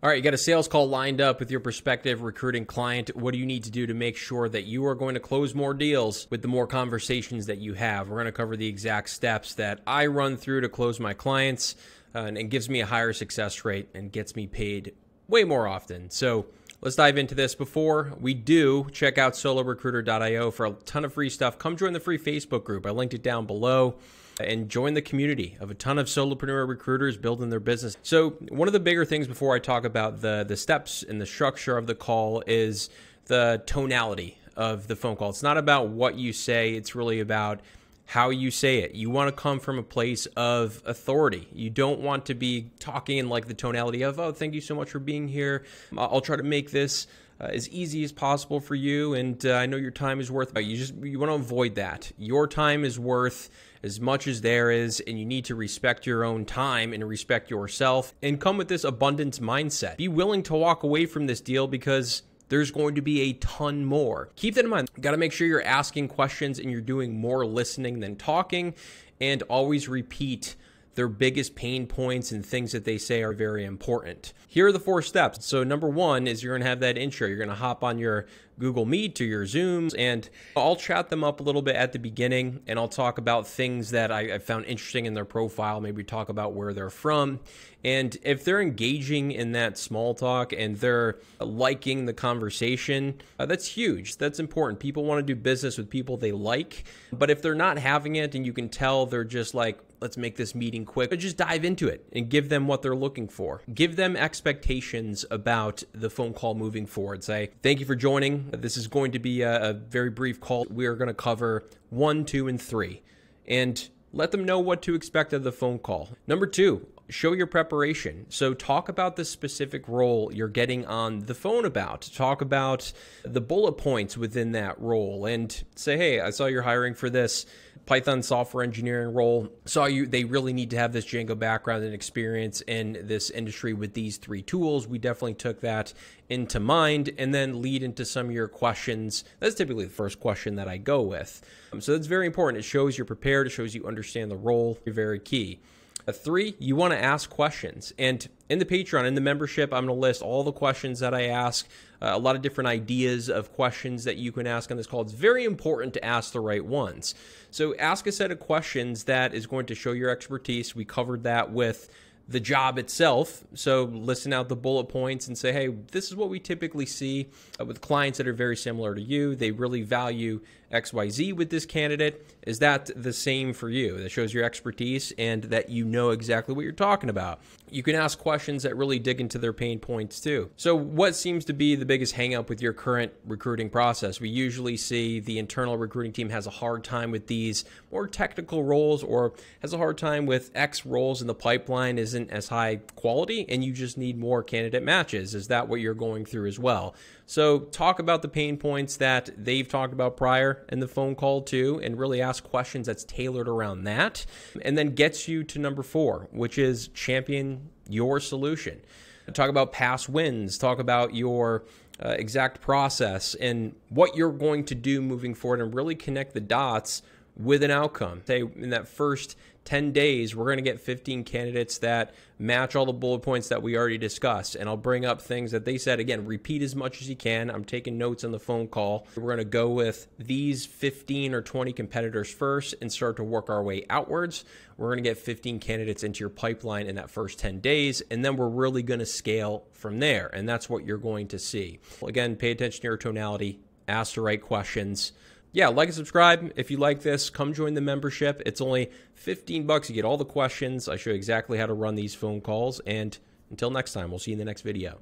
All right, you got a sales call lined up with your prospective recruiting client. What do you need to do to make sure that you are going to close more deals with the more conversations that you have? We're going to cover the exact steps that I run through to close my clients, and it gives me a higher success rate and gets me paid way more often. So let's dive into this. Before we do, check out solorecruiter.io for a ton of free stuff. Come join the free Facebook group. I linked it down below. And join the community of a ton of solopreneur recruiters building their business. So one of the bigger things before I talk about the steps and the structure of the call is the tonality of the phone call. It's not about what you say. It's really about how you say it. You want to come from a place of authority. You don't want to be talking in like the tonality of, oh, thank you so much for being here. I'll try to make this as easy as possible for you, and I know your time is worth. You want to avoid that. Your time is worth as much as there is, and you need to respect your own time and respect yourself and come with this abundance mindset. Be willing to walk away from this deal because there's going to be a ton more. Keep that in mind. Got to make sure you're asking questions and you're doing more listening than talking, and always repeat their biggest pain points and things that they say are very important. Here are the 4 steps. So number 1 is you're going to have that intro. You're going to hop on your Google Meet or your Zooms, and I'll chat them up a little bit at the beginning, and I'll talk about things that I found interesting in their profile, maybe talk about where they're from. And if they're engaging in that small talk and they're liking the conversation, that's huge. That's important. People want to do business with people they like. But if they're not having it and you can tell they're just like, let's make this meeting quick, but just dive into it and give them what they're looking for. Give them expectations about the phone call moving forward. Say, thank you for joining. This is going to be a very brief call. We are going to cover 1, 2, and 3. And let them know what to expect of the phone call. Number 2, show your preparation. So talk about the specific role you're getting on the phone about. Talk about the bullet points within that role and say, hey, I saw you're hiring for this Python software engineering role. They really need to have this Django background and experience in this industry with these 3 tools. We definitely took that into mind, and then lead into some of your questions. That's typically the first question that I go with. So that's very important. It shows you're prepared. It shows you understand the role. You're very key. 3, you want to ask questions. And in the Patreon, in the membership, I'm going to list all the questions that I ask, a lot of different ideas of questions that you can ask on this call. It's very important to ask the right ones. So ask a set of questions that is going to show your expertise. We covered that with the job itself. So listen out the bullet points and say, hey, this is what we typically see with clients that are very similar to you. They really value XYZ with this candidate. Is that the same for you? That shows your expertise and that you know exactly what you're talking about. You can ask questions that really dig into their pain points too. So what seems to be the biggest hang up with your current recruiting process? We usually see the internal recruiting team has a hard time with these more technical roles, or has a hard time with X roles in the pipeline isn't as high quality and you just need more candidate matches. Is that what you're going through as well? So talk about the pain points that they've talked about prior in the phone call too, and really ask questions that's tailored around that, and then gets you to number 4, which is champion your solution. Talk about past wins, talk about your exact process and what you're going to do moving forward, and really connect the dots with an outcome. Say in that first 10 days, we're going to get 15 candidates that match all the bullet points that we already discussed. And I'll bring up things that they said. Again, repeat as much as you can. I'm taking notes on the phone call. We're going to go with these 15 or 20 competitors first and start to work our way outwards. We're going to get 15 candidates into your pipeline in that first 10 days. And then we're really going to scale from there. And that's what you're going to see. Again, pay attention to your tonality. Ask the right questions. Yeah, like and subscribe. If you like this, come join the membership. It's only $15. You get all the questions. I show you exactly how to run these phone calls. And until next time, we'll see you in the next video.